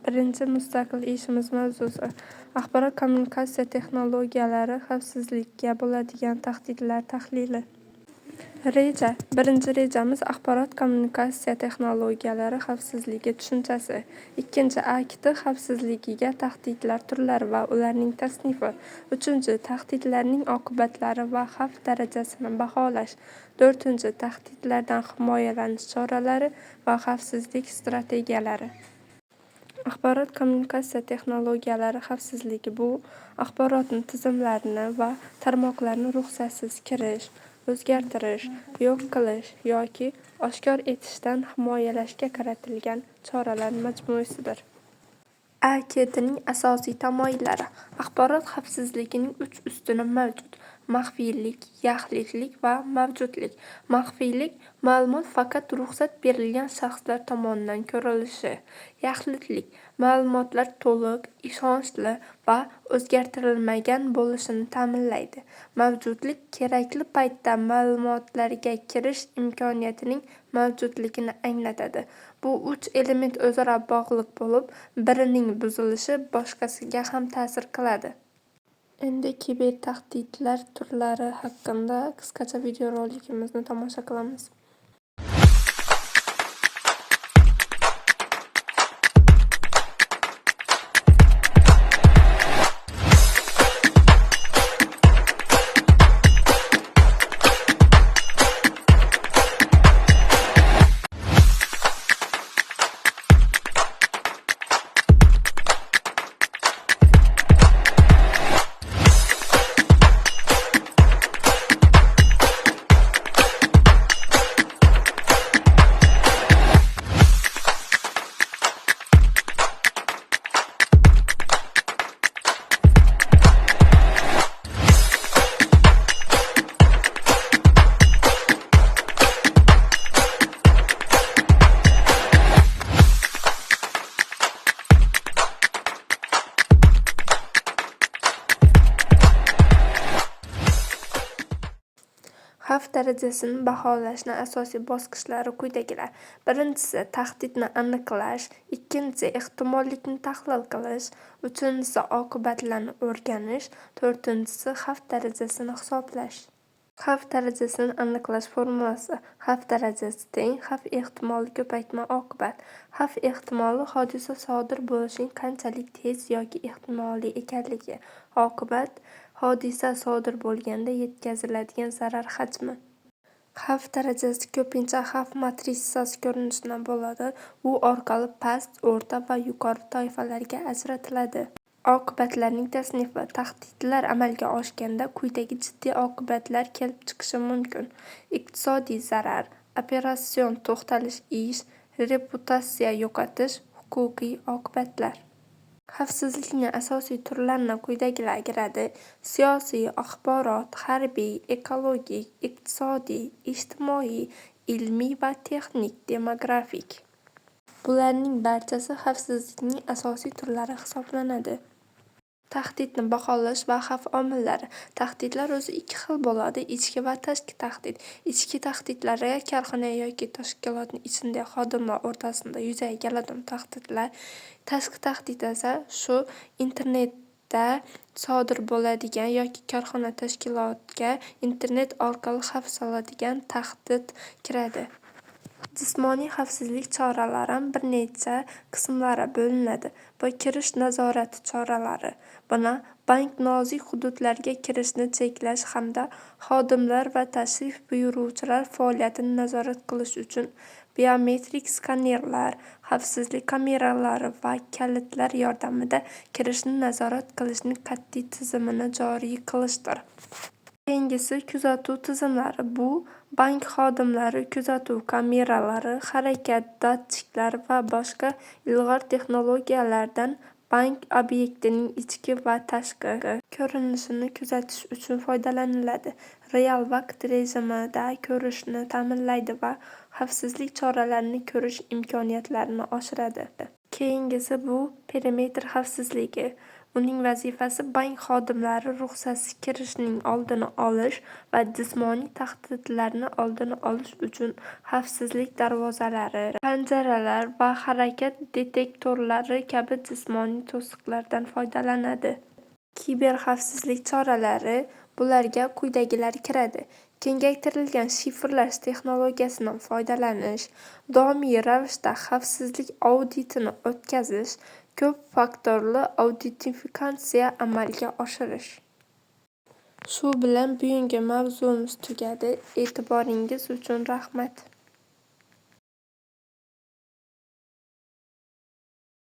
Birinchi mustaqil ishimiz mavzusi: axborot-kommunikatsiya texnologiyalari xavfsizligiga bo'ladigan tahdidlar tahlili. Reja. Birinchi rejamiz axborot-kommunikatsiya texnologiyalari xavfsizligi tushunchasi. Ikkinchi akti xavfsizligiga tahdidlar turlari va ularning tasnifi. Uchinchi tahdidlarning oqibatlari va xavf darajasini baholash. To'rtinchi tahdidlardan himoyalanish choralari va xavfsizlik strategiyalari. Axborot-kommunikatsiya texnologiyalari xavfsizligi bu axborotni tizimlarni va tarmoqlarni ruxsatsiz kirish, o'zgartirish, yo'q qilish yoki oshkor etishdan himoyalashga qaratilgan choralar majmuasidir. AKTning asosiy tamoyillari. Axborot xavfsizligining 3 ustuni mavjud: maxfiylik, yaxlitlik va mavjudlik. Maxfiylik – ma'lumot faqat ruxsat berilgan shaxslar tomonidan ko'rilishi. Yaxlitlik – ma'lumotlar to'liq, ishonchli va o'zgartirilmagan bo'lishini ta'minlaydi. Mavjudlik – kerakli paytda ma'lumotlarga kirish imkoniyatining mavjudligini anglatadi. Bu 3 element o'zaro bog'liq bo'lib, birining buzilishi boshqasiga ham ta'sir qiladi. Endi kiber tahdidlar turlari haqida qisqacha videorolikimizni tomosha qilamiz. Xavf darajasini baholashning asosiy bosqichlari quyidagilar. Birinchisi tahdidni aniqlash, ikkinchisi ehtimollikni tahlil qilish, uchinchisi oqibatlarni o'rganish, to'rtinchisi xavf darajasini hisoblash. Xavf darajasini aniqlash formulasi. Xavf darajasi teng xavf ehtimoli ko'paytma oqibat. Xavf ehtimoli hodisa sodir bo'lishining qanchalik tez yoki ehtimoliy ekanligi. Oqibat hodisa sodir bo'lganda yetkaziladigan zarar hajmi. Xavf darajasi ko'pincha xavf matrisasi ko'rinishida bo'ladi. U orqali past, o'rta va yuqori toifalarga ajratiladi. Oqibatlarning tasnifi. Tahdidlar amalga oshganda quyidagi jiddiy oqibatlar kelib chiqishi mumkin: iqtisodiy zarar, operatsion to'xtalish ish, reputatsiya yo'qotish, huquqiy oqibatlar. Xavfsizlikning asosiy turlarini quyidagilar kiradi: siyosiy, axborot, harbiy, ekologik, iqtisodiy, ijtimoiy, ilmiy va texnik, demografik. Bularning barchasi xavfsizlikning asosiy turlari hisoblanadi. Tahdidni baholash va xavf omillari. Tahdidlar o'zi ikki xil bo'ladi: ichki va tashqi tahdid. Ichki tahdidlarga korxona yoki tashkilotning ichidagi xodimlar o'rtasida yuzaga keladigan tahdidlar. Tashqi tahdid esa shu internetda sodir bo'ladigan yoki korxona tashkilotga internet orqali xavf soladigan tahdid kiradi. Jismoniy xavfsizlik choralari bir necha qismlarga bo'linadi. Bu kirish nazorati choralari. Buni bank nozik hududlarga kirishni cheklash hamda xodimlar va tashrif buyuruvchilar faoliyatini nazorat qilish uchun biometrik skanerlar, xavfsizlik kameralari va kalitlar yordamida kirishni nazorat qilishning qat'iy tizimini joriy qilishdir. Keyingisi kuzatuv tizimlari. Bu bank xodimlari kuzatuv kameralari, harakat datchiklari va boshqa ilg'or texnologiyalardan bank obyektining ichki va tashqi ko'rinishini kuzatish uchun foydalaniladi. Real vaqt rejimida ko'rishni ta'minlaydi va xavfsizlik choralarini ko'rish imkoniyatlarini oshiradi. Keyingisi bu perimetr xavfsizligi. Uning vazifasi bank xodimlari ruxsatsiz kirishning oldini olish va jismoniy tahdidlarni oldini olish uchun xavfsizlik darvozalari, panjaralar va harakat detektorlari kabi jismoniy to'siqlardan foydalanadi. Kiberxavfsizlik choralari bularga quyidagilar kiradi: kengaytirilgan shifrlash texnologiyasidan foydalanish, doimiy ravishda xavfsizlik auditini o'tkazish, ko'p faktorli autentifikatsiya amalga oshirish. Shu bilan bugungi mavzuimiz tugadi. E'tiboringiz uchun rahmat.